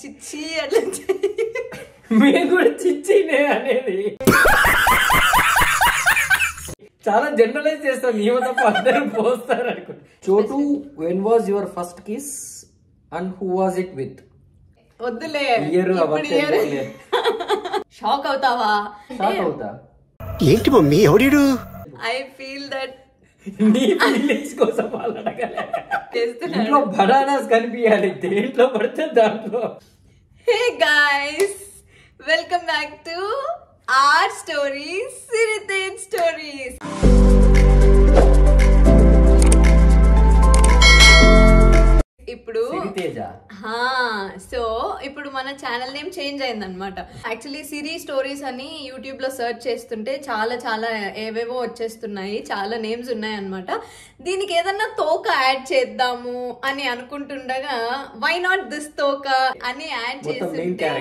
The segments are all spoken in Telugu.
చిచ్చి అట్లా మేము కూడా చిచ్చినే అనేది చాలా జనరలైజ్ చేస్తాం. ఏమో తప్ప అందరూ పోస్తారు అనుకుంటా. చోటు, when was your first kiss and who was it with? వద్దులే షాక్ అవుతావా? షాక్ అవుతా ఏంటి మమ్మీ ఎవడు? ఐ ఫీల్ దట్ నీ ఫీలింగ్స్ కోసం వాళ్ళు అడగలే. ఇంట్లో బనానాస్ కనిపించాలి, దేంట్లో పడితే దాంట్లో. Hey guys, welcome back to our stories, Siritej stories. ఇప్పుడు సో ఇప్పుడు మన ఛానల్ నేమ్ చేంజ్ అయింది అనమాట. యాక్చువల్లీ సిరి స్టోరీస్ అని యూట్యూబ్ లో సర్చ్ చేస్తుంటే చాలా చాలా ఏవేవో వచ్చేస్తున్నాయి, చాలా నేమ్స్ ఉన్నాయి అనమాట. దీనికి ఏదన్నా తోక యాడ్ చేద్దాము అని అనుకుంటుండగా వై నాట్ దిస్ తోక అని యాడ్ చేస్తుంటే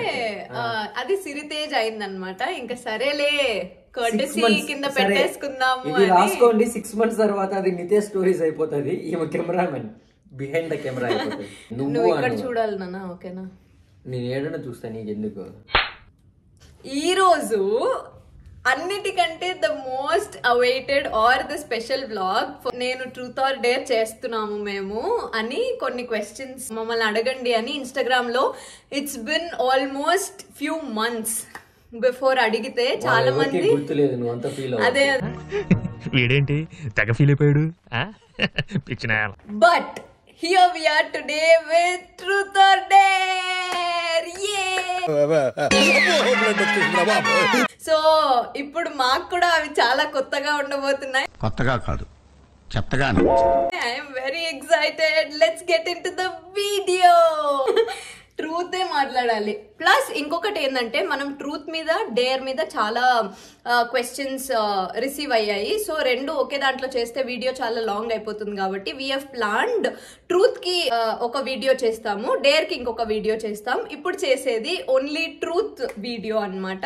అది సిరితేజ్ అయిందనమాట. ఇంకా సరేలే కింద పెట్టేసుకుందాము. రాసుకోండి, 6 months తర్వాత అది నితేష్ స్టోరీస్ అయిపోతుంది. ఈమె కెమెరామెన్ బిహైండ్ ద కెమెరా అయిపోతుంది. నువ్వు ఇక్కడ చూడాలి నాన్న, ఓకేనా? నేను ఏడన్నా చూస్తా, నీకు ఎందుకు. ఈ రోజు అన్నిటికంటే the most awaited or the special vlog. నేను ట్రూత్ ఆర్ డేర్ చేస్తున్నాము మేము అని కొన్ని క్వశ్చన్స్ మమ్మల్ని అడగండి అని ఇన్స్టాగ్రామ్ లో it's been almost few months before అడిగితే చాలా మంది అదే వీడేంటి తెగ ఫీల్ అయిపోయాడు. But here we are today with Truth or Dare. So ఇప్పుడు మాకు కూడా అవి చాలా కొత్తగా ఉండబోతున్నాయి. కొత్తగా కాదు, చెత్తగా. I'm very excited. Let's get into the video. ట్రూతే మాట్లాడాలి. ప్లస్ ఇంకొకటి ఏంటంటే మనం ట్రూత్ మీద డేర్ మీద చాలా క్వశ్చన్స్ రిసీవ్ అయ్యాయి. సో రెండు ఒకే దాంట్లో చేస్తే వీడియో చాలా లాంగ్ అయిపోతుంది కాబట్టి వీ హ్యావ్ ప్లాన్డ్ ట్రూత్ కి ఒక వీడియో చేస్తాము, డేర్ కి ఇంకొక వీడియో చేస్తాం. ఇప్పుడు చేసేది ఓన్లీ ట్రూత్ వీడియో అన్నమాట.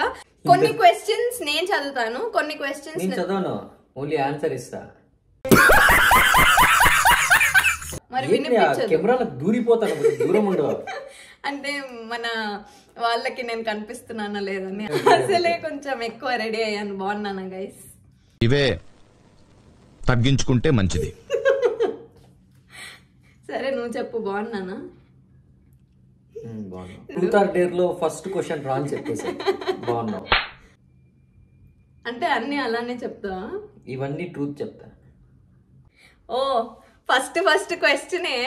కొన్ని క్వశ్చన్స్ నేను చదువుతాను, కొన్ని క్వశ్చన్స్ ఓన్లీ ఆన్సర్ ఇస్తా. మరి వినిపించదు, దూరిపోతాను, దూరం ఉండవు. అంటే మన వాళ్ళకి నేను కనిపిస్తున్నానా లేదని. అసలే కొంచెం ఎక్కువ రెడీ అయ్యాను. బాగున్నానా గైస్? ఇవే తగ్గించుకుంటే మంచిది. సరే నువ్వు చెప్పు, బాగున్నానా? ట్రూత్ ఆర్ డేర్ లో ఫస్ట్ క్వశ్చన్ రాంగ్ చెప్పేసి బాగున్నావు అంటే అన్ని అలానే చెప్తావా? ఇవన్నీ ట్రూత్ చెప్తా. ఓ ఫస్ట్ క్వశ్చనే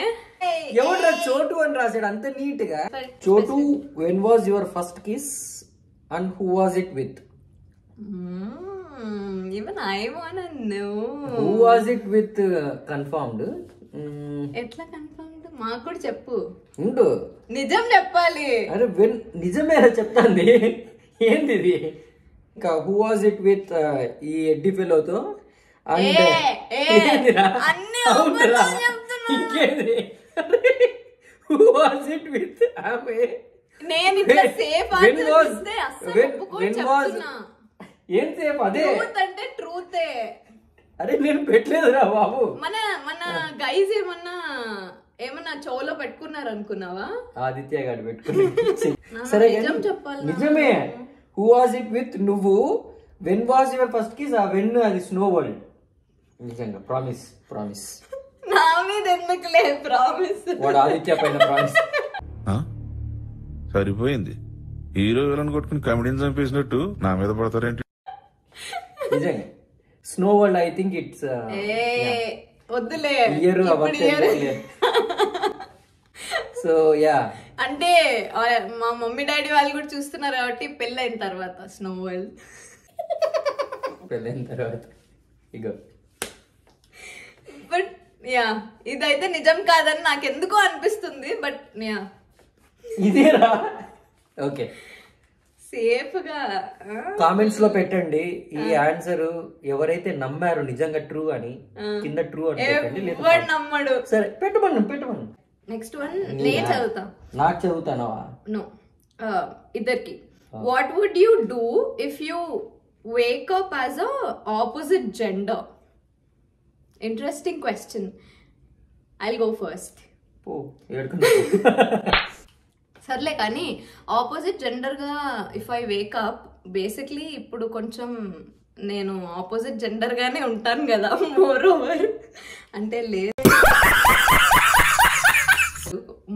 ఎవడ్రా చోటు అని రాశాడు అంత నీట్ గా. చోటు, when was your first kiss and who was it with? even I wanna know. Who was it with confirmed? ఎట్లా కన్ఫర్మ్డ్? మాకు కూడా చెప్పు. ఉండు, నిజం చెప్పాలి. అరే నిజమే చెప్తాంది. ఏంది ఇది? ఇంకా who was it with ఈ ఎడ్డి ఫెలోతో? ఇంకేది? Who was it with ఆమె? నేను ఇట్లా సేఫ్ ఆన్సర్ ఇస్తే అస్సలు ఒప్పుకోను చెప్తున్నా. ఏం సేఫ్? అదే ట్రూత్ అంటే ట్రూతే. అరే నేను పెట్టలేదురా బాబు. మన గైస్ ఏమన్నా చెవులో పెట్టుకున్నారు అనుకున్నావా? ఆదిత్య గారు పెట్టుకున్నారు. సరే నిజం చెప్పాలి. నిజమే. Who was it with నువ్వు? when was your first kiss? when అది స్నో వరల్డ్. నిజంగా ప్రామిస్ నా మీద ఎందుకులే ప్రామిస్. వాడు ఆదిత్య పైన ప్రామిస్. సరిపోయింది. హీరో విలన్ కొట్టుకుని కమెడీని చంపేసినట్టు నా మీద పడతారేంటి? నిజంగా snow world I think it's వద్దులే సో యా. అంటే మా మమ్మీ డాడీ వాళ్ళు కూడా చూస్తున్నారు కాబట్టి పెళ్ళైన తర్వాత స్నో వరల్డ్. పెళ్ళైన తర్వాత ఇగో. బట్ యా ఇదైతే నిజం కాదని నాకు ఎందుకో అనిపిస్తుంది. But yeah Idera. Okay, safe గా కామెంట్స్ లో పెట్టండి ఈ ఆన్సర్. ఎవరైతే నమ్మారు నిజంగా ట్రూ అని కింద ట్రూ అని పెట్టండి. నమ్మడు. సరే పెట్టమను. నెక్స్ట్ వన్ నేను చదువుతా. నాకు చదువుతానవా? నో, ఇద్దరికి. What would you do if you wake up as a opposite gender? Interesting question. I'll go first. సర్లే కానీ ఆపోజిట్ జెండర్గా ఇఫ్ ఐ వేకప్ బేసిక్లీ ఇప్పుడు కొంచెం నేను ఆపోజిట్ జెండర్గానే ఉంటాను కదా, మోర్ ఓవర్ అంటే లేదు,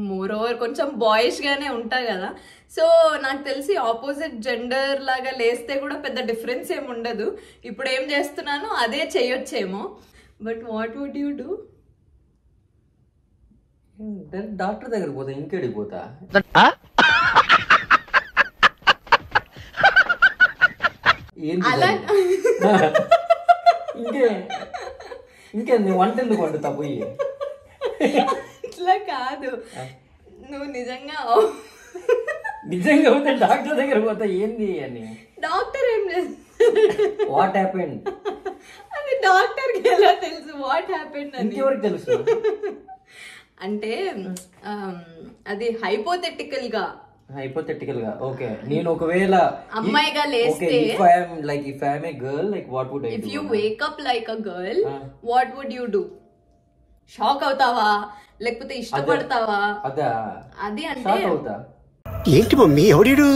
మోర్ ఓవర్ కొంచెం బాయిష్గానే ఉంటా కదా. సో నాకు తెలిసి ఆపోజిట్ జెండర్ లాగా లేస్తే కూడా పెద్ద డిఫరెన్స్ ఏమి ఉండదు. ఇప్పుడు ఏం చేస్తున్నానో అదే చేయొచ్చేమో. But what would you do? Doctor దగ్గర పోతా, ఇంకేడికి పోతా? ఇంకేంది వంట ఎందుకు వండుతా పోయి? ఇట్లా కాదు, నువ్వు నిజంగా పోతే డాక్టర్ దగ్గర పోతా ఏంది అని. డాక్టర్ ఏం చేస్తాడు? వాట్ హ్యాపెండ్ అది డాక్టర్కి ఎలా తెలుసు వాట్ హ్యాపెండ్ అని? ఇంకెవరికి తెలుసు? అంటే అది హైపోథెటికల్ గా ఓకే. నేను ఒకవేళ అమ్మాయిగా లేస్తే, if I am a girl, like what would I do? If you wake up like a girl, what would you do? Shock అవుతావా లేకపోతే ఇష్టపడతావా? అది అంటే ఏంటి మమ్మీ ఎవడు?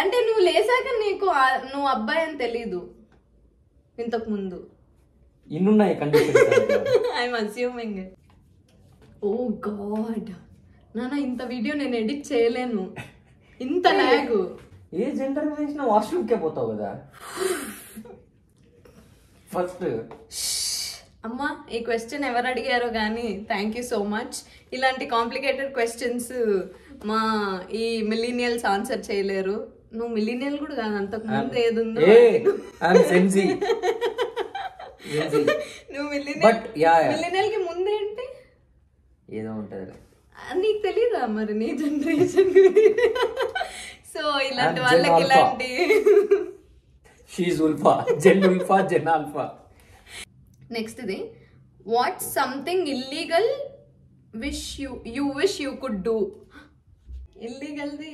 అంటే నువ్వు లేసాక నువ్వు అబ్బాయి అని తెలీదు ఇంతకు ముందు. ఇన్నున్నాయి conditions. I'm assuming. Oh god నాన్న, ఇంత వీడియో నేను ఎడిట్ చేయలేను, ఇంత లాగ్. ఏ జెండర్ వేసిన వాష్రూమ్ కే పోతావు కదా ఫస్ట్. అమ్మా ఈ క్వశ్చన్ ఎవరు అడిగారో కానీ థ్యాంక్ యూ సో మచ్. ఇలాంటి కాంప్లికేటెడ్ క్వశ్చన్స్ మా ఈ మిలీనియల్స్ ఆన్సర్ చేయలేరు. నువ్వు మిలీనియల్ కూడా కాదు, అంతకు ముందు ఏది ఉందో నువ్వు మిలీనియల్ కి ముందేంటి ఏదో ఉంటది, నీకు తెలీదా మరి నీ జనరేషన్? సో ఇలాంటి వాళ్ళకి ఇలాంటి జెన్ ఆల్ఫా. నెక్స్ట్ ఇది, what something illegal wish you wish you could do? ఇల్లీగల్ది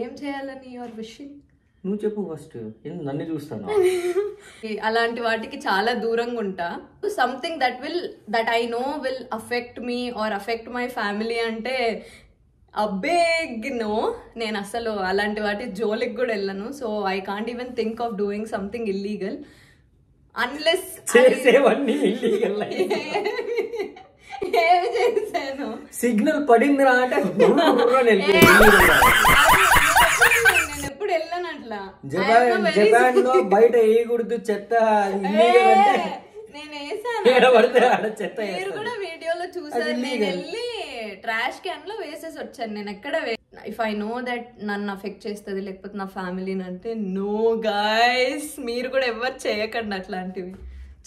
ఏం చేయాలని యువర్ విషింగ్? నువ్వు చెప్పు ఫస్ట్, నన్ను చూస్తాను. అలాంటి వాటికి చాలా దూరంగా ఉంటా. Something that I know will affect me or affect my family అంటే బిగ్ నో. నేను అసలు అలాంటి వాటి జోలికి కూడా వెళ్ళను. So I can't even think of doing something illegal unless చేసేవన్నీ ఇల్లీగల్. ఏమి చేశాను? సిగ్నల్ పడింది రా అంటే జపాన్ లో బయట వేయకూడదు చెత్త, నేను వేసాను. చెత్త మీరు కూడా వీడియోలో చూసారు, నేను వెళ్ళి ట్రాష్ క్యాన్ లో వేసేసి వచ్చాను. నేను ఎక్కడ ఇఫ్ ఐ నో దట్ నన్ను అఫెక్ట్ చేస్తుంది లేకపోతే నా ఫ్యామిలీని అంటే నో గైస్, మీరు కూడా ఎవరు చేయకండి అట్లాంటివి,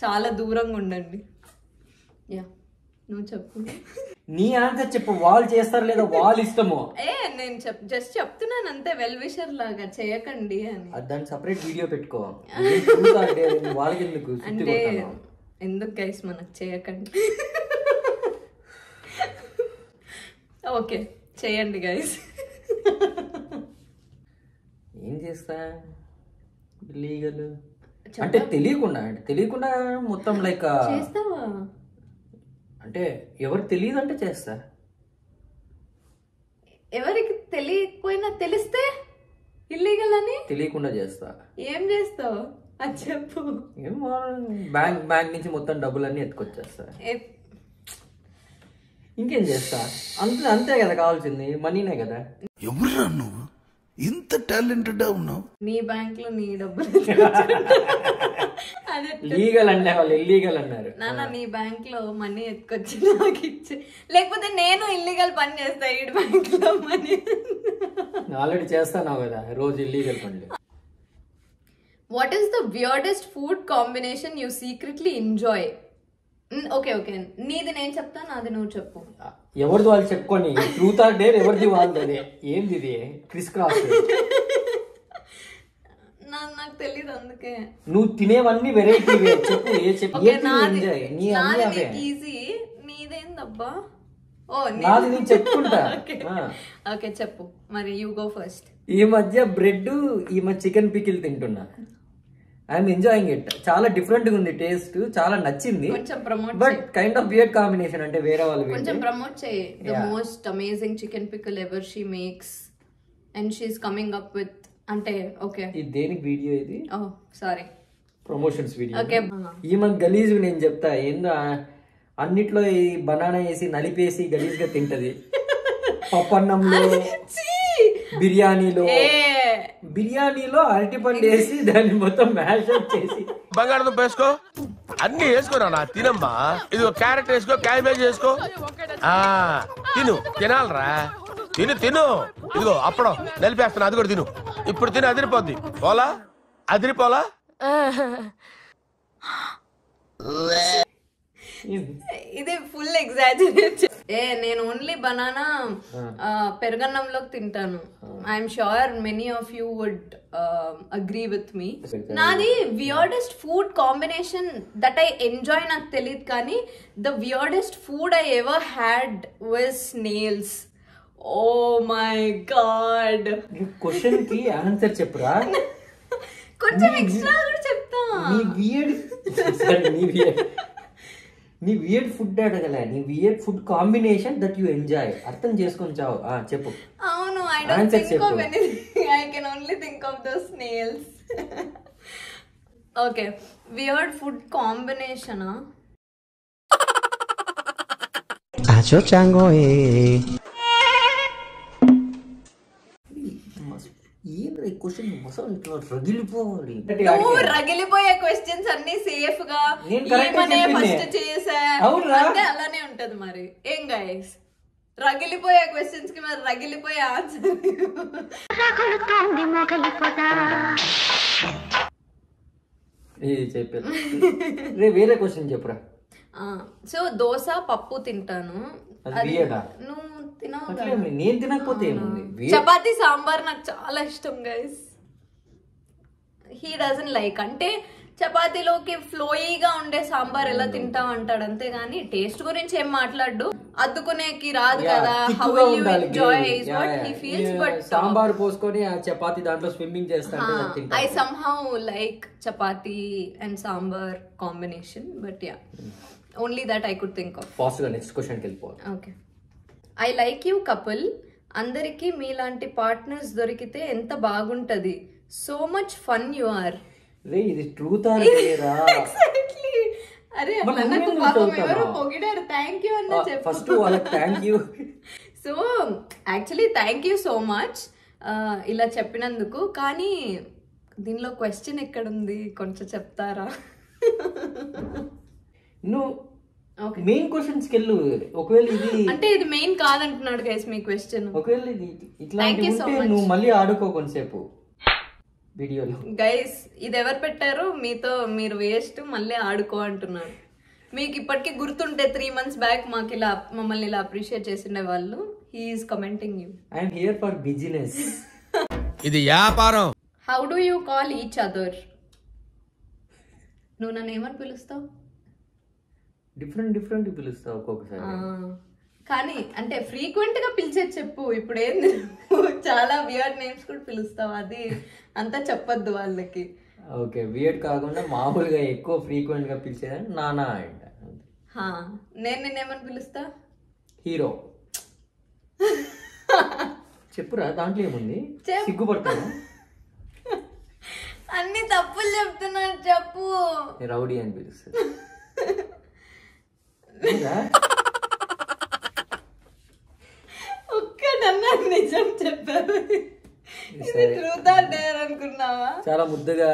చాలా దూరంగా ఉండండి. యా నువ్వు చెప్పు, నీ ఆన్సర్ చెప్పు. వాళ్ళు చేస్తారు లేదా వాళ్ళ ఇష్టమో? నేను జస్ట్ చెప్తున్నాను అంతే, వెల్ విషర్ లాగా చేయకండి అని. దాన్ని సపరేట్ వీడియో పెట్టుకో. వాళ్ళకి అంటే ఎందుకు గైస్ మనకు చేయకండి. ఓకే చేయండి గైస్. ఏం చేస్తా లీగల్ అంటే తెలియకుండా మొత్తం లైక్ చేస్తావా? అంటే ఎవరికి తెలియదు అంటే చేస్తా. ఎవరికి తెలియకపోయినా తెలిస్తే ఇల్లీగల్ అని తెలియకుండా చేస్తా. ఏం చేస్తావు అది చెప్పు. బ్యాంక్ నుంచి మొత్తం డబ్బులన్నీ ఎత్తుకొచ్చేస్తా. ఇంకేం చేస్తా? అంతే కదా కావాల్సింది, మనీనే కదా. ఎవరురా నువ్వు ఇంత టాలెంటెడ్ ఉన్నావు? నీ బ్యాంక్ లో నీ డబ్బులు లీగల్ అంటే వాళ్ళు ఇల్లీగల్ అన్నారు. నాన్న నీ బ్యాంక్ లో మనీ ఎత్తుకొచ్చి నాకు ఇచ్చి, లేకపోతే నేను ఇల్లీగల్ పని చేస్తా ఈ బ్యాంక్ లో మనీ. ఆల్రెడీ చేస్తాను కదా రోజు ఇల్లీగల్ పనులు. What is the weirdest food combination you secretly enjoy? Okay నీది నేను చెప్తా, నాది నువ్వు చెప్పు. ఎవరిది వాళ్ళు చెప్పుకొని ట్రూత్ ఆర్ డేర్ ఎవరిది వాళ్ళది. ఏంది ఇది క్రిస్ క్రాస్? నాకు తెలీదు అందుకే. నువ్వు తినేవన్నీ వెరైటీ చెప్పు. ఈజీ. నీదేందబ్బా? నాది నేను చెప్పుకుంటా. ఓకే చెప్పు మరి, యూ గో ఫస్ట్. ఈ మధ్య బ్రెడ్, ఈ మధ్య చికెన్ పికిల్ తింటున్నా. I'm enjoying it. చాలా డిఫరెంట్ గా ఉంది టేస్ట్, చాలా నచ్చింది. కొంచెం promote but kind of weird combination. అంటే వేరే వాళ్ళు కొంచెం ప్రమోట్ చేయి. The most amazing chicken pickle ever she makes and she's coming up with అంటే ఓకే ఇది దేనికి వీడియో ఇది? Oh sorry, promotions video. Okay. ఈమె గలీజ్ నేను చెప్తా ఏందో అన్నిట్లో ఈ బనానా వేసి నలిపేసి గలీజ్ గా తింటది. పప్పన్నంలో, బిర్యానీలో అరటిపండు వేసి దాన్ని మొత్తం మ్యాష్ అప్ చేసి బంగాళదుంప వేసుకో, అన్ని వేసుకోరా నా తినమ్మా. ఇది క్యారెట్ వేసుకో, క్యాబేజ్ వేసుకో, తిను, తినాలరా, తిను తిను. ఇదిగో అప్పడం నలిపేస్తున్నా, అది కూడా తిను. ఇప్పుడు తిని అదిరిపోద్ది. పోలా అదిరిపోలా. ఇది ఫుల్ ఎగ్జాజరేట్. నేను ఓన్లీ బనానా పెరుగన్నంలోకి తింటాను. I'm sure many of you would agree with me. నాది weirdest food combination that I enjoy నాకు తెలియదు, కానీ the weirdest food I ever had was snails. Oh my god. Question కి ఆన్సర్ చెప్పురా. కొంచెం ఎక్స్ట్రా కూడా చెప్తా. నీ వియర్డ్ ఫుడ్ అడగలే, నీ weird food combination that you enjoy. అర్థం చేసుకొని చావు. చెప్పు. అవును, I don't think of anything. I can only think of the snails. Okay, weird food combination Acho chango నువ్వు రగిలిపోయే క్వశ్చన్స్ అన్ని సేఫ్ గా ఫస్ట్ చేసా అంటే అలానే ఉంటది. మరి ఏం గైస్, రగిలిపోయే క్వశ్చన్స్ కి మరి రగిలిపోయే ఆన్సర్. చెప్పారు. వేరే క్వశ్చన్ చెప్పురా. సో దోశ పప్పు తింటాను. నువ్వు తినవు. నేను తినకపోతే చపాతీ సాంబార్ నాకు చాలా ఇష్టం గైస్. He doesn't like. అంటే చపాతీలోకి ఫ్లోయీగా ఉండే సాంబార్ ఎలా తింటావు అంటాడు, అంతేగాని టేస్ట్ గురించి ఏం మాట్లాడు. అద్దుకునేకి రాదు కదా. How will you enjoy is what he feels. But sambar పోసుకొని ఆ చపాతీ దాంట్లో స్విమ్మింగ్ చేస్తాడు. I somehow like chapati and sambar combination. But ya, only that I could think of. Fast గా నెక్స్ట్ క్వశ్చన్ కి వెళ్ళిపోవాలి. Okay. I like you couple. అందరికి మీలాంటి పార్ట్నర్స్ దొరికితే ఎంత బాగుంటది. So much fun you are. రే ఇది ట్రూత్ ఆర్ డేరా? ఎగ్జాక్ట్లీ. అరే నాకు పాపం ఎవరో పొగిడారు. థ్యాంక్ యూ అన్న చెప్పు. ఫస్ట్ వాళ్ళకి thank you. So actually thank you so much ఇలా చెప్పినందుకు. కానీ దీనిలో క్వశ్చన్ ఎక్కడుంది కొంచెం చెప్తారా? నువ్వు మెయిన్ క్వశ్చన్స్ కి వెళ్ళు. ఒకవేళ ఇది అంటే ఇది మెయిన్ కాదంటున్నాడు గైస్ మీ క్వశ్చన్. ఒకవేళ ఇది ఇట్లాంటి ఉంటే నువ్వు మళ్ళీ ఆడుకో కొంతసేపు వీడియోలో. గైస్ ఇది ఎవరు పెట్టారు మీతో, మీరు వేస్ట్, మళ్ళీ ఆడుకో అంటున్నాడు. మీకు ఇప్పటికీ గుర్తుంటే 3 months బ్యాక్ మాకు ఇలా మమ్మల్ని ఇలా అప్రిషియేట్ చేసిండే వాళ్ళు. He's commenting you. I'm here for business. ఇది వ్యాపారం. How do you call each other? నువ్వు నన్ను ఏమని పిలుస్తావు? డిఫరెంట్ పిలుస్తావు ఒక్కొక్కసారి. కానీ అంటే ఫ్రీక్వెంట్ గా పిలిచేది చెప్పు. ఇప్పుడు ఏంది చాలా వియర్డ్ నేమ్స్ కూడా పిలుస్తావు, అది అంతా చెప్పొద్దు వాళ్ళకి. ఓకే, వియర్డ్ కాకుండా మామూలుగా ఎక్కువ ఫ్రీక్వెంట్ గా పిలిచేదని నానా అంట. నేను నిన్నేమని పిలుస్తా? హీరో. చెప్పురా, దాంట్లో ఏముంది? సిగ్గుపడతాను. అన్ని తప్పులు చెప్తున్నాడు, చెప్పు. రౌడీ అని పిలుస్తుంది. ఒక్కడన్నా నిజం చెప్పారు. అనుకున్నావా? చాలా ముద్దగా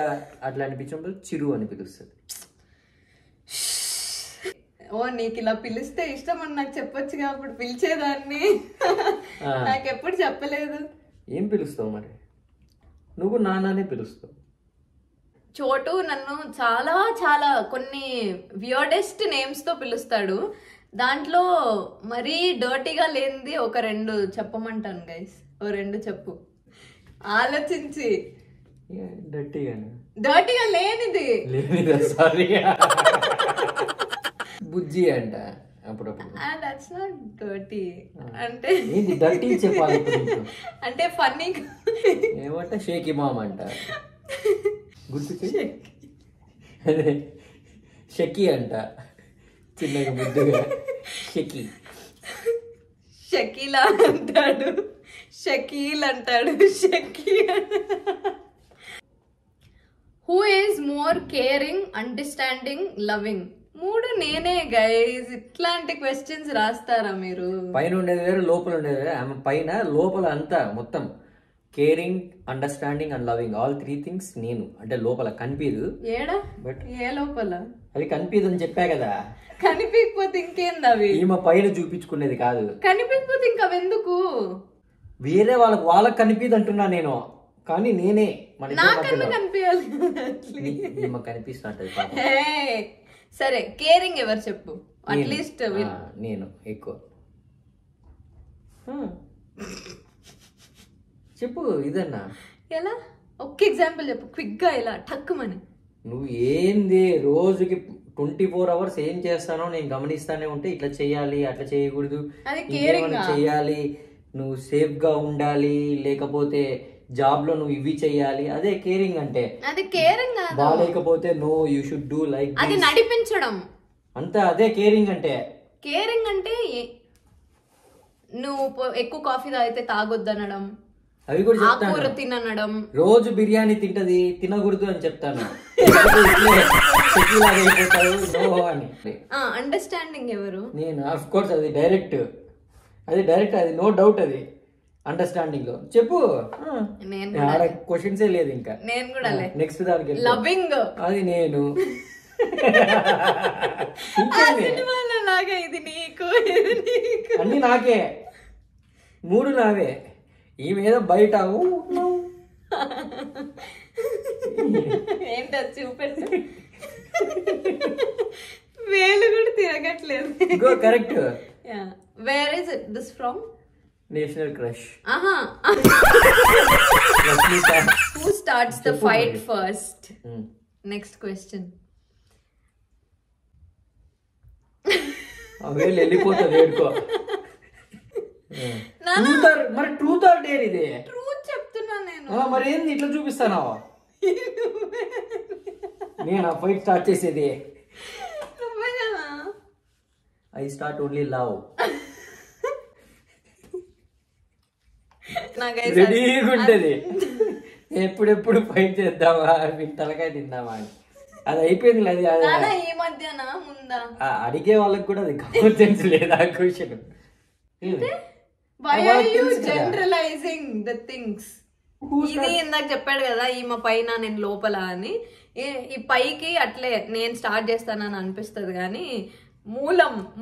అట్లా అనిపించినప్పుడు చిరు అని పిలుస్తుంది. ఓ నీకు ఇలా పిలిస్తే ఇష్టం అని నాకు చెప్పొచ్చు కాబట్టి పిలిచేదాన్ని. నాకెప్పుడు చెప్పలేదు. ఏం పిలుస్తావు మరి? నువ్వు నాన్ననే పిలుస్తావు. చోటు నన్ను చాలా చాలా కొన్ని వియర్డెస్ట్ నేమ్స్ తో పిలుస్తాడు. దాంట్లో మరీ డర్టీగా లేనిది ఒక 2 చెప్పమంటాను గైస్. ఓ 2 చెప్పు ఆలోచించి. డర్టీగా లేనిది సారీ. బుజ్జి అంట అప్పుడప్పుడు. That's not dirty. అంటే డర్టీ చెప్పాలి అంటే ఫన్నీ. ఏమంట షేక్ ఇమామ్ అంట. గుర్తు అదే షకీ అంట, చిన్నగా ముద్దుగా షకీ. షకీలా అంటాడు, షకీల్ అంటాడు, Shaki. Who is more caring, understanding, loving? 3 నేనే గైస్. ఇట్లాంటి క్వశ్చన్స్ రాస్తారా మీరు? పైన ఉండేది వేరే, లోపల ఉండేది వేరే. ఆమె పైన లోపల అంతా మొత్తం caring, understanding and loving, all 3 things నేను. అంటే లోపల కనిపించదు, ఏడా బట్ ఏ లోపల అవి కనిపించదు అని చెప్పా కదా. కనిపించకపోతే ఇంకేంది అవి? ఈమె పైన చూపించుకునేది కాదు. కనిపించకపోతే ఇంకా ఎందుకు? వేరే వాళ్ళకి కనిపించదు అంటున్నా నేను, కానీ నేనే మన నాకన్నా కనిపించాలి. ఈమె కనిపిస్తున్నట్టు పాపం. సరే, కేరింగ్ ఎవరు చెప్పు? అట్లీస్ట్ నేను ఎక్కువ. చెప్పు ఇదన్నా. ఎలా? ఒక్క ఎగ్జాంపుల్ చెప్పు క్విక్ గా, ఇలా టక్కుమని. నువ్వు ఏంది రోజుకి 24 hours ఏం చేస్తానో నేను గమనిస్తానే ఉంటే, ఇట్లా చేయాలి, అట్లా చేయకూడదు, అది ఇంకేమైనా చేయాలి, నువ్వు సేఫ్ గా ఉండాలి, లేకపోతే జాబ్ లో నువ్వు ఇవి చెయ్యాలి, అదే కేరింగ్ అంటే. అది కేరింగ్ కాదు. బాగాలేకపోతే no you should do like, అది నడిపించడం అంతా అదే కేరింగ్ అంటే. కేరింగ్ అంటే నువ్వు ఎక్కువ కాఫీ తాగితే తాగొద్దనడం, అవి కూడా ఆకుకూర చెప్తాను. తినడం. రోజు బిర్యానీ తింటది, తినకూడదు అని చెప్తాను. అండర్స్టాండింగ్ ఎవరు? నేను ఆఫ్ కోర్స్, అది డైరెక్ట్, అది నో డౌట్, అది అండర్స్టాండింగ్ లో. చెప్పు, ఆడ క్వశ్చన్సే లేదు ఇంకా. నేను కూడా నెక్స్ట్ దానికి లవింగ్, అది నేను. లాగా ఇది నీకు, ఇది నీకు, అన్ని నాకే, 3 నావే. ఈమె ఏదో బయట ఏంటో చూపెట్టు. వేలు కూడా తిరగట్లేదు. Correct. Where is it this from? National crush. Who starts the fight first? Next question. వేలు వెళ్ళిపోతుంది ఏడుకో. మరి ట్రూత్ ఆర్ డేర్ ఇది? ట్రూత్ చెప్తున్నా నేను. మరి ఏంది ఇట్లా చూపిస్తానా? నేను ఆ ఫైట్ స్టార్ట్ చేసేది. నువ్వే కదా. I start only love. రెడీగా ఉంటది, ఎప్పుడెప్పుడు ఫైట్ చేద్దామా, తలకాయ తిందామా అని. అది అయిపోయింది. అది ఈ మధ్యన ముందా అడిగే వాళ్ళకి కూడా అది కామన్ సెన్స్ లేదా question. Why are you generalizing the things? ఇది ఇందాక చెప్పాడు కదా, ఈమె పైన నేను లోపల అని. ఈ పైకి అట్లే నేను స్టార్ట్ చేస్తానని అనిపిస్తుంది, కానీ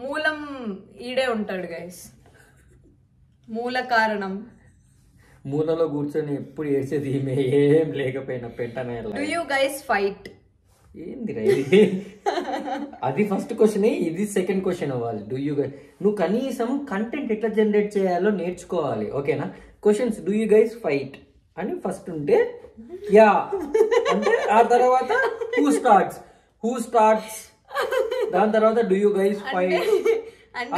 మూలం ఈడే ఉంటాడు గైస్. మూల కారణం. మూలలో కూర్చొని ఎప్పుడు ఏడ్చేది ఈమె, ఏం లేకపోయినా పెంటనే. Do you guys fight? ఏంది అది ఫస్ట్ క్వశ్చన్, ఇది సెకండ్ క్వశ్చన్ అవ్వాలి. డూ యూ గైస్, నువ్వు కనీసం కంటెంట్ ఎట్లా జనరేట్ చేయాలో నేర్చుకోవాలి, ఓకేనా? Questions do you guys fight అని ఫస్ట్ ఉంటే యా అంటే, ఆ తర్వాత హూ స్టార్ట్స్, దాని తర్వాత డూ యూ గైస్ ఫైట్,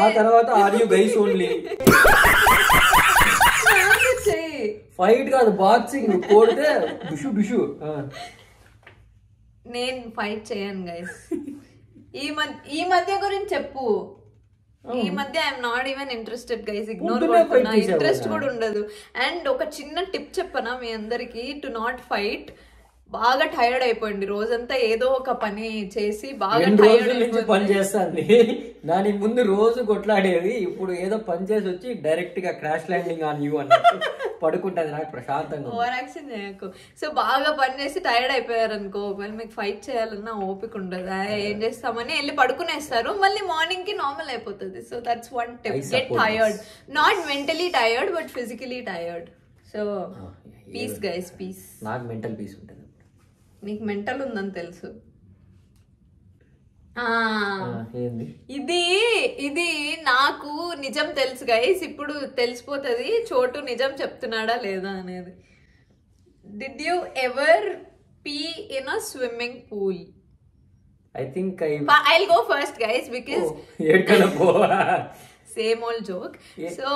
ఆ తర్వాత are you guys only. Fight కాదు, బాక్సింగ్. కోడితే డుషు. నేను ఫైట్ చేయను గైస్. ఈ మధ్య గురించి చెప్పు. ఈ మధ్య I'm not even interested guys. Ignore కొడుతున్నా, ఇంట్రెస్ట్ కూడా ఉండదు. అండ్ ఒక చిన్న టిప్ చెప్పనా మీ అందరికి, టు నాట్ ఫైట్. బాగా టైర్డ్ అయిపోయింది, రోజంతా ఏదో ఒక పని చేసి బాగా టైర్డ్ పని చేస్తాంది. దానికి ముందు రోజు కొట్లాడేది, ఇప్పుడు ఏదో పని చేసి వచ్చి డైరెక్ట్ గా క్రాష్ ల్యాండింగ్ ఆన్ యూ అన్నట్టు పడుకుంటది. నాకు ప్రశాంతంగా. ఓవర్ యాక్షన్ చేయకు. సో బాగా పని చేసి టైర్డ్ అయిపోయారు అనుకో, ఒకవేళ మీకు ఫైట్ చేయాలన్నా ఓపిక ఉండదు, ఏం చేస్తామని వెళ్ళి పడుకునేస్తారు. మళ్ళీ మార్నింగ్ కి నార్మల్ అయిపోతుంది. So that's one tip. Get tired, not mentally tired but physically tired. So peace guys, peace. నాకు మెంటల్ పీస్ ఉంటుంది. నీకు మెంటల్ ఉందని తెలుసు. ఇది నాకు నిజం తెలుసు గైస్. ఇప్పుడు తెలిసిపోతుంది చోటు నిజం చెప్తున్నాడా లేదా అనేది. Did you ever P in a swimming pool? I think I'll go first guys because same old joke. So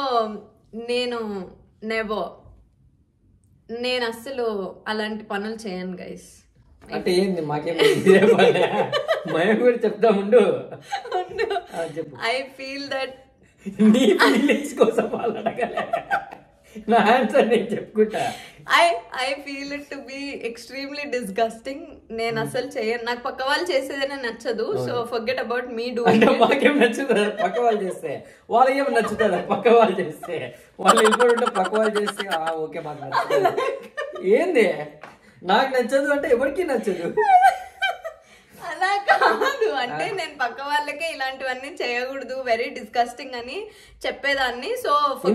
నేను అస్సలు అలాంటి పనులు చేయను గైస్. అంటే ఏంది మాకేం మేము కూడా చెప్తాముండు. చెప్పు. ఐ ఫీల్ దట్ నీ ఫీలింగ్స్ కోసం వాళ్ళు అడగలే, నా ఆన్సర్ నేను చెప్పుకుంటా. I feel it to be extremely disgusting. నేను అసలు చేయను, నాకు పక్క వాళ్ళు చేసేదనే నచ్చదు. So forget about me do. అంటే మాకేం నచ్చుతుంది పక్క వాళ్ళు చేస్తే, వాళ్ళకి ఏమి నచ్చుతుంది పక్క వాళ్ళు చేస్తే, వాళ్ళు వెళ్ళిపోతుంటే పక్క వాళ్ళు చేస్తే ఓకే మాకు నచ్చుతుంది. ఏంది నాకు నచ్చదు అంటే ఎవరికి నచ్చదు. అలా కాదు, అంటే నేను పక్క వాళ్ళకే ఇలాంటివన్నీ చేయకూడదు, వెరీ డిస్గస్టింగ్ అని చెప్పేదాన్ని. సో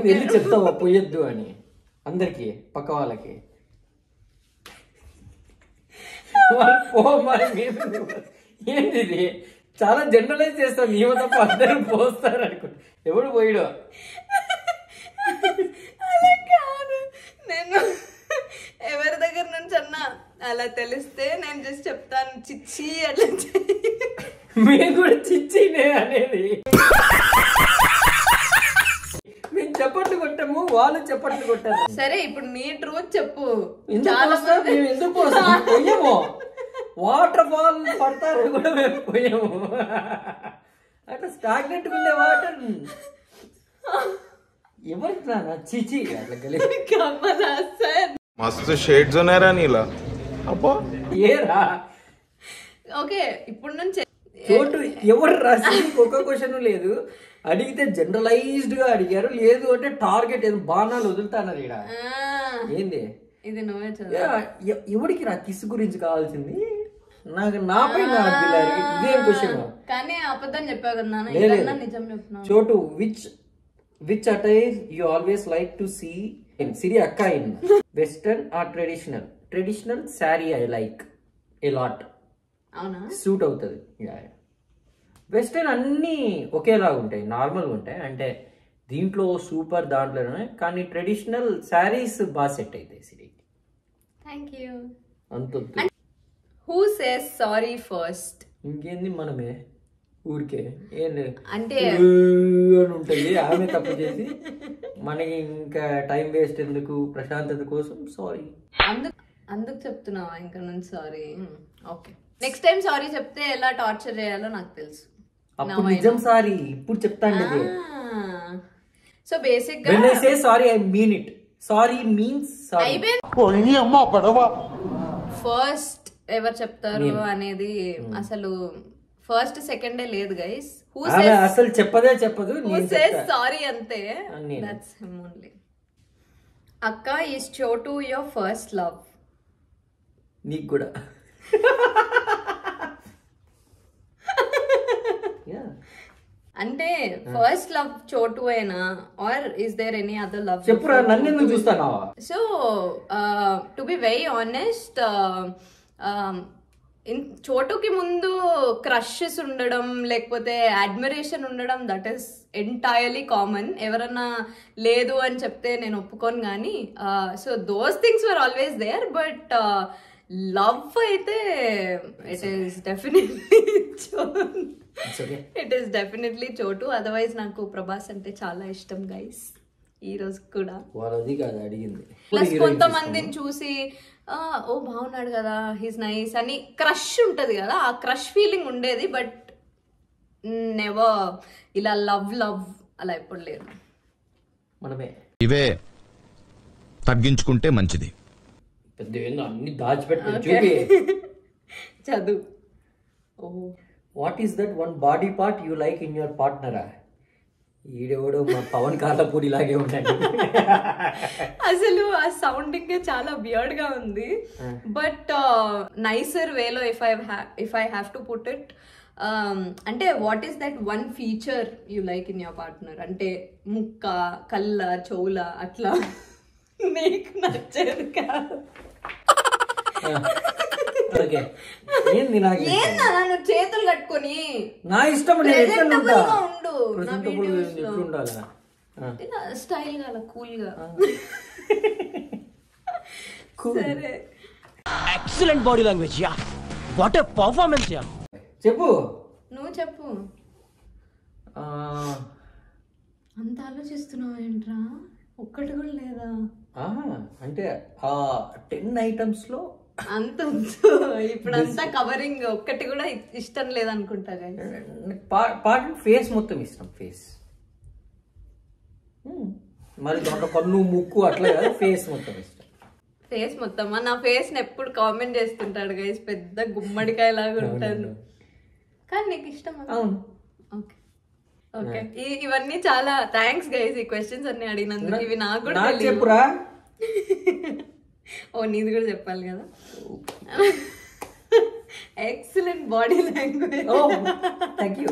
వెళ్ళి చెప్తావా పోయొద్దు అని అందరికి పక్క వాళ్ళకి? ఏంది ఇది? చాలా జనరలైజ్ చేస్తాను. నీవు తప్ప అందరూ పోస్తారు అనుకుంటా, ఎవడు పోయిడో. అలా కాదు, నేను ఎవరి దగ్గర నుంచి అన్నా అలా తెలిస్తే నేను జస్ట్ చెప్తాను, చిచ్చి అట్లా మేము కూడా చిచ్చినే అనేది. మేము చప్పట్లు కొట్టాము, వాళ్ళు చప్పట్లు కొట్టారు. సరే ఇప్పుడు నీ ట్రూత్ చెప్పు. మేము ఎందుకు పోయాము? వాటర్ ఫాల్ పడతారు కూడా మేము పోయాము. అట్లా స్టాగ్నెంట్ ఉండే వాటర్ ఎవరికి నా చిచి అట్లా గలీజ్. కమల్ హాసన్ మస్తు షేడ్స్ ఉన్నారా నీలా? అబ్బా ఏరా ఓకే, ఇప్పుడు నుంచి చోటు ఎవరు రాసి ఒక్క క్వశ్చన్ లేదు. అడిగితే జనరలైజ్డ్ గా అడిగారు, లేదు అంటే టార్గెట్ ఏదో బాణాలు వదులుతాన్నారు ఇక్కడ. ఏంది ఇది నువ్వే చదువు. ఎవరికి నా కిస్ గురించి కావాల్సింది? నాకు నాపై ఇదేం క్వశ్చన్? కానీ అబద్ధం చెప్పావు కదా నాన్న, నిజం చెప్తున్నా. చోటు which attire you always like to see in Siri akka in western or traditional saree I like a lot. అవునా? సూట్ అవుతుంది. వెస్టర్న్ అన్నీ ఒకేలాగా ఉంటాయి, నార్మల్గా ఉంటాయి, అంటే దీంట్లో సూపర్ దాంట్లోనే, కానీ ట్రెడిషనల్ శారీస్ బాగా సెట్ అవుతాయి సిరికి. Thank you. అంత హూ సేస్ సారీ ఫస్ట్? ఇంకేంది మనమే ఊరికే ఏంది అంటే అని ఉంటుంది. ఆమె తప్పు చేసి మనకి ఇంకా టైం వేస్ట్ ఎందుకు, ప్రశాంతత కోసం సారీ. అందుకు చెప్తున్నావా ఇంకా నుంచి sorry? Okay, next time sorry చెప్తే ఎలా టార్చర్ చేయాలో నాకు తెలుసు. అప్పుడు నిజం సారీ, ఇప్పుడు చెప్తాను. సో బేసిక్ గా when I say sorry I mean it. Sorry means sorry. First ఎవరు చెప్తారు అనేది అసలు ఫస్ట్ సెకండే లేదు గైస్. హూ అసలు చెప్పదు. సారీ అంతే. That's him only. అక్క is Chotu your first love? నీకు కూడా అంటే ఫస్ట్ లవ్ చోటు అయినా or is there any other love? చెప్పురా, నన్ను ఎందుకు చూస్తానావా? So to be very honest, చోటుకి ముందు క్రషెస్ ఉండడం లేకపోతే అడ్మిరేషన్ ఉండడం దట్ ఈస్ ఎంటైర్లీ కామన్. ఎవరన్నా లేదు అని చెప్తే నేను ఒప్పుకోను కానీ. So those things were always there. But love అయితే ఇట్ ఈస్ డెఫినెట్లీ చోటు. అదర్వైజ్ నాకు ప్రభాస్ అంటే చాలా ఇష్టం గైస్, ఈ రోజు కూడా. ప్లస్ కొంతమందిని చూసి ఓ బాగున్నాడు కదా, హీస్ నైస్ అని క్రష్ ఉంటది కదా, ఆ క్రష్ ఫీలింగ్ ఉండేది. బట్ నెవర్ ఇలా లవ్ అలా ఎప్పుడు లేదు. మనమే ఇవే తగ్గించుకుంటే మంచిది. అన్ని దాచిపెట్టి చదువు. What is that one body part you like in your పార్ట్నరా? ఈడెవడో మా పవన్ కార్లపూడి లాగే ఉంటాడు. అసలు ఆ సౌండింగ్ చాలా బియర్డ్ గా ఉంది. బట్ నైసర్ వేలో if I have to put it, అంటే what is that one feature you like in your partner? అంటే ముక్క, కళ్ళ, చెవుల అట్లా నీకు నచ్చేది కాదు. ఏందన్నా చేతులు కట్టుకొని నా ఇష్టం స్టైల్ గా కూల్ గా. సరే, excellent body language ya, what a performance yeah. చెప్పు, నువ్వు చెప్పు. అంత ఆలోచిస్తున్నావు ఏంట్రా? ఒక్కటి కూడా లేదా? అంటే ఆ 10 items లో అంత ఇప్పుడంతా కవరింగ్ ఒక్కటి కూడా ఇష్టం లేదనుకుంటా పార్ట్ ఫేస్ మొత్తం ఇష్టం. ఫేస్ మరి దాంట్లో కన్ను ముక్కు అట్లా కదా, ఫేస్ మొత్తం ఇష్టం. ఫేస్ మొత్తం నా ఫేస్ ని ఎప్పుడు కామెంట్ చేస్తుంటాడు గైస్, పెద్ద గుమ్మడికాయ లాగా ఉంటుంది. కానీ నీకు ఇష్టం? అవును. ఓకే ఓకే, ఇవన్నీ చాలా థ్యాంక్స్ గైస్, ఈ క్వశ్చన్స్ అన్ని అడిగినందుకు. ఇవి నాకు కూడా చెప్పురా. ఓ నీది కూడా చెప్పాలి కదా. Excellent body language. Thank you.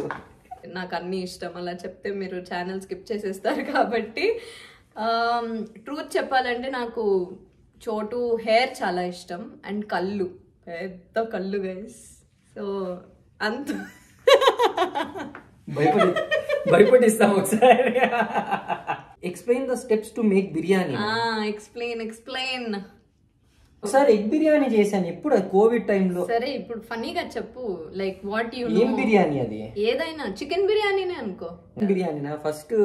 నాకు అన్ని ఇష్టం, అలా చెప్తే మీరు ఛానల్ స్కిప్ చేసేస్తారు కాబట్టి. ట్రూత్ చెప్పాలంటే నాకు చోటు హెయిర్ చాలా ఇష్టం అండ్ కళ్ళు, పెద్ద కళ్ళు గైస్. సో అంత భయపడిస్తాం ఒకసారి. Explain the steps to make biryani. Explain. ఒకసారి ఎగ్ బిర్యానీ చేశాను ఎప్పుడు, కోవిడ్ టైంలో. సరే ఇప్పుడు ఫనీగా చెప్పు, లైక్ వాట్ యు ఏం బిర్యానీ అది? ఏదైనా చికెన్ బిర్యానీనే అనుకో. బిర్యానీనా? ఫస్ట్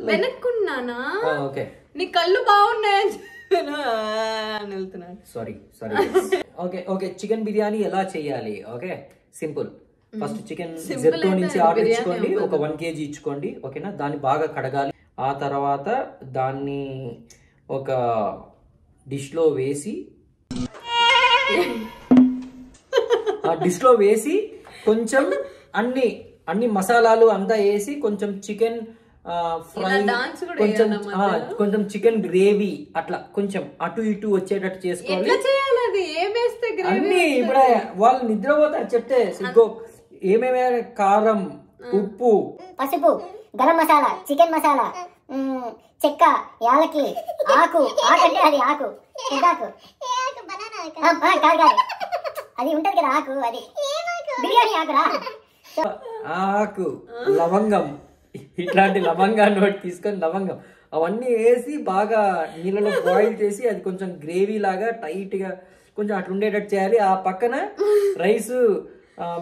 వెనక్కున్నానా? ఓకే, నీ కళ్ళు బాగున్నాయని వెళ్తున్నాను. Sorry. Okay okay, chicken biryani ఎలా చేయాలి? Okay, simple. First chicken Zepto నుంచి ఆర్డర్ ఇచ్చుకోండి, ఒక 1 kg ఇచ్చుకోండి. ఓకేనా? దాన్ని బాగా కడగాలి. ఆ తర్వాత దాన్ని ఒక డిష్లో వేసి కొంచెం అన్ని మసాలాలు అంతా వేసి కొంచెం చికెన్ ఫ్రై, కొంచెం చికెన్ గ్రేవీ అట్లా కొంచెం అటు ఇటు వచ్చేటట్టు చేసుకోవాలి. అన్ని ఇప్పుడు వాళ్ళు నిద్రపోతారు చెప్తే. ఏమేమి? కారం, ఉప్పు, పసుపు, గరం మసాలా, చికెన్ మసాలా, చెక్క, యాలకి, ఆకు అంటే అది ఆకు, పెద్దాకు కాదు అది ఉంటది కదా ఆకు, అది బిర్యానీ ఆకురా. ఆకు, లవంగం, ఇట్లాంటి లవంగాన్ని ఒకటి తీసుకొని లవంగం అవన్నీ వేసి బాగా నీళ్ళలో బాయిల్ చేసి అది కొంచెం గ్రేవీ లాగా టైట్ గా కొంచెం అట్లా ఉండేటట్టు చేయాలి. ఆ పక్కన రైస్,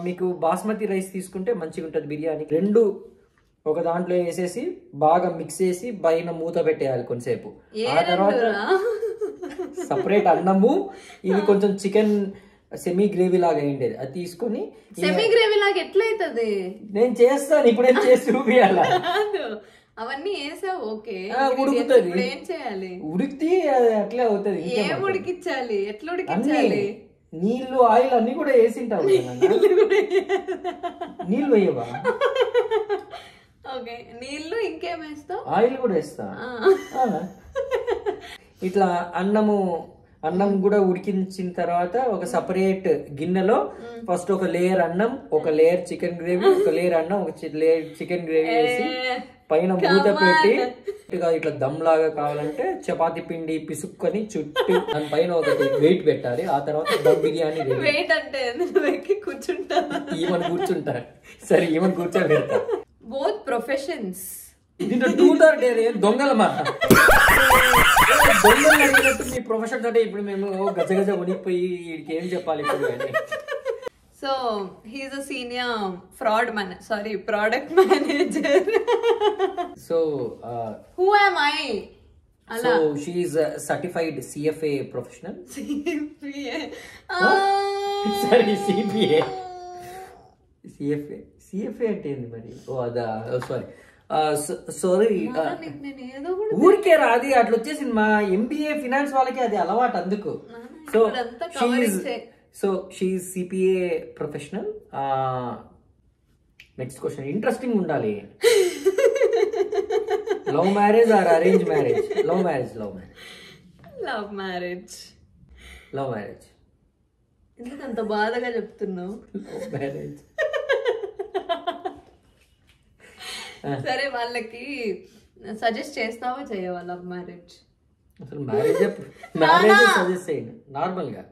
మీకు బాస్మతి రైస్ తీసుకుంటే మంచిగా ఉంటుంది బిర్యానీ. 2 ఒక దాంట్లో వేసేసి బాగా మిక్స్ చేసి పైన మూత పెట్టేయాలి కొంతసేపు. ఆ తర్వాత సపరేట్ అన్నము, ఇది కొంచెం చికెన్ సెమీ గ్రేవీ లాగా అయిండేది, అది తీసుకొని. సెమీ గ్రేవీ లాగా ఎట్లయితది? నేను చేస్తాను, ఇప్పుడు చేసి చూపియాలా? అవన్నీ వేసావు ఓకే, ఉడుకుతుంది. ఏం చేయాలి? ఉడికితే అట్లే అవుతుంది. ఏం ఉడికించాలి? ఎట్లా ఉడికించాలి? నీళ్లు, ఆయిల్ అన్ని కూడా వేసింటావు. నీళ్లు వేయవా? ఓకే, నీళ్లు ఇంకేం వేస్తావు? ఆయిల్ కూడా వేస్తా. ఇట్లా అన్నం కూడా ఉడికించిన తర్వాత ఒక సపరేట్ గిన్నెలో ఫస్ట్ ఒక లేయర్ అన్నం, ఒక లేయర్ చికెన్ గ్రేవీ, ఒక లేయర్ అన్నం, ఒక లేయర్ చికెన్ గ్రేవీ వేసి పైన మూత పెట్టి ఇట్లా దమ్ లాగా కావాలంటే చపాతీ పిండి పిసుక్కొని చుట్టూ దాని పైన ఒకటి వెయిట్ పెట్టాలి. ఆ తర్వాత దమ్ బిర్యానీ. వెయిట్ అంటే కూర్చుంటారు. సరే, ఈవెన్ కూర్చోబెడతా. Both professions. దీంట్లో ట్రూత్ ఆర్ డేర్ దొంగలమా? దొంగలు అడిగినట్టు మీ ప్రొఫెషన్స్ అంటే ఇప్పుడు మేము గజగజ ఉనికిపోయి వీడికి ఏం చెప్పాలి ఇప్పుడు? So he's a senior product manager. So who am I? So she is a certified CFA professional. Sorry, CPA. CFA అంటే ఏంది మరి? సారీ, ఊరికే రాది అట్లా వచ్చేసింది. మా MBA ఫినాన్స్ వాళ్ళకి అది అలవాటు అందుకు. So she CPA professional. Next question interesting ఉండాలి. Love marriage or arrange marriage? Love marriage. ఎందుకు అంత బాధగా చెప్తున్నావు? Love marriage. సరే, వాళ్ళకి సజెస్ట్ చేస్తావా చేయవా లవ్ మ్యారేజ్? అసలు మ్యారేజ్ సజెస్ట్ చేయండి నార్మల్ గా.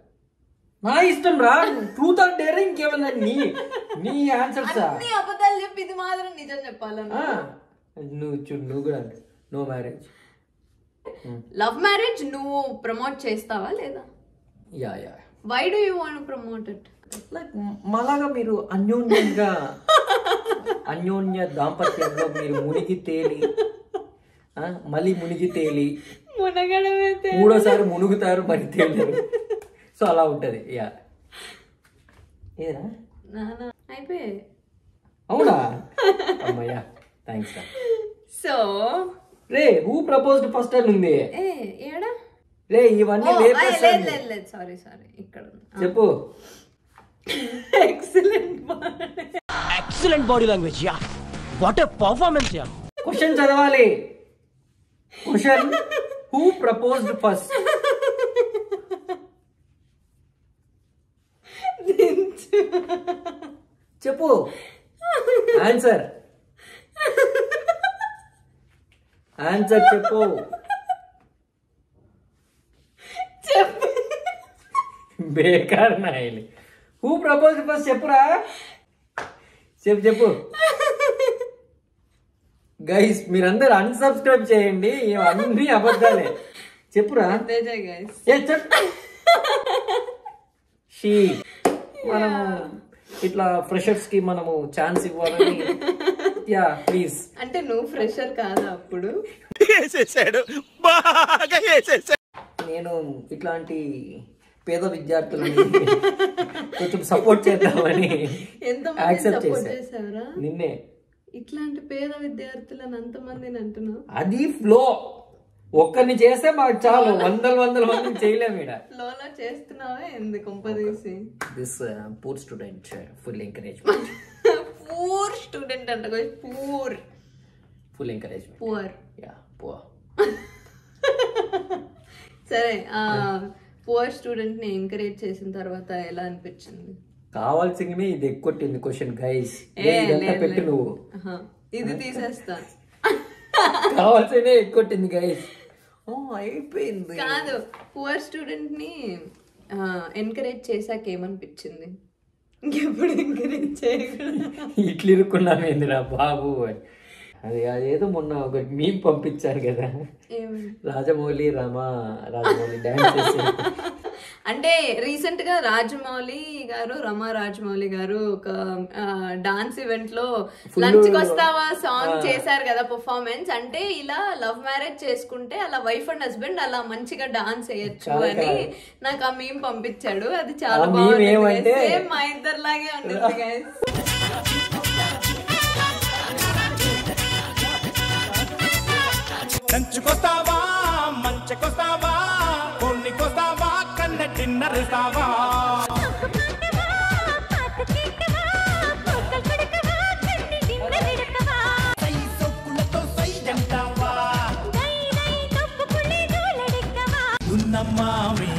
నా ఇష్టం రా. ట్రూత్ ఆర్ డేర్ ఇంకేమన్నా నీ ఆన్సర్స్? అన్ని అబద్ధాలు చెప్పి ఇది మాత్రం నిజం చెప్పాలన్నా? నువ్వు కూడా నో మ్యారేజ్. లవ్ మ్యారేజ్ నువ్వు ప్రమోట్ చేస్తావా లేదా? Ya. Why do you want to promote it? Like మలాగా మీరు అన్యోన్య దాంపత్యంలో మీరు మునిగి తేలి మళ్ళీ మునిగి తేలి 3వ సారి మునుగుతారు, మరి తేలేరు. సో అలా ఉంటుంది. యా ఏరా నానా అయిపోయాయి. అవునా? అమ్మయ్యా థ్యాంక్స్ రా. సో రే హూ ప్రపోజ్డ్ ఫస్ట్ అని ఉంది. ఏడా రే ఇవన్నీ లేదు సారీ ఇక్కడ చెప్పు. Excellent body language ya, what a performance ya. Question చదవాలి. Question who proposed first. చెప్పు ఆన్సర్ చెప్పు. బేకార్ నాయలి. హూ ప్రపోజ్డ్ ఫస్ట్ చెప్పురా. చెప్పు గైస్, మీరందరూ అన్సబ్స్క్రైబ్ చేయండి, అన్ని అబద్ధాలే. చెప్పురా. మనము ఇట్లా ఫ్రెషర్స్ కి మనము ఛాన్స్ ఇవ్వాలని. Yeah please. అంటే నువ్వు ఫ్రెషర్ కాదా అప్పుడు? నేను ఇట్లాంటి పేద విద్యార్థులని కొంచెం సపోర్ట్ చేద్దామని యాక్సెప్ట్ చేశారా నిన్నే. ఇట్లాంటి పేద విద్యార్థులను అంతమందిని అంటున్నావు. అది ఫ్లో. ఒక్కరిని చేస్తే మాకు చాలు, వందల మందిని చేయలేము. ఫ్లోలో చేస్తున్నావా ఎందుకు కొంపదీసి? This poor student full encouragement. Poor student అంట, ఫుల్ ఎంకరేజ్మెంట్. పూర్ సరే, పూర్ స్టూడెంట్ ని ఎంకరేజ్ చేసిన తర్వాత ఎలా అనిపించింది? కావాల్సింది ఇది ఎక్కువ క్వశ్చన్ గైస్. ఇదంతా పెట్టు నువ్వు, ఇది తీసేస్తా. కావాల్సిందే ఎక్కువ గైస్. అయిపోయింది. కాదు, పూర్ స్టూడెంట్ ని ఎంకరేజ్ చేశాక ఏమనిపించింది? ఇంకెప్పుడు ఎంకరేజ్ చేయకూడదు. ఇట్లు ఇరుక్కున్నాను ఏందిరా బాబు. అదేదో మొన్న ఒక మీమ్ పంపించారు కదా, రాజమౌళి డాన్స్ చేసి. అంటే రీసెంట్ గా రాజమౌళి గారు రాజమౌళి గారు ఒక డాన్స్ ఈవెంట్ లో లంచ్ కొస్తావా సాంగ్ చేశారు కదా పర్ఫార్మెన్స్. అంటే ఇలా లవ్ మ్యారేజ్ చేసుకుంటే అలా వైఫ్ అండ్ హస్బెండ్ అలా మంచిగా డాన్స్ వేయచ్చు అని నాకు ఆ మీమ్ పంపించాడు. అది చాలా బాగుంది, మా ఇద్దరిలాగే ఉంటుంది గైస్. లంచుకొస్తావా, మంచకొస్తావా, కొన్నికొస్తావా, కన్న డిన్నర్ ఇస్తావా, సై సొక్కులతో సై జంటావా, ఉన్నమ్మా మీ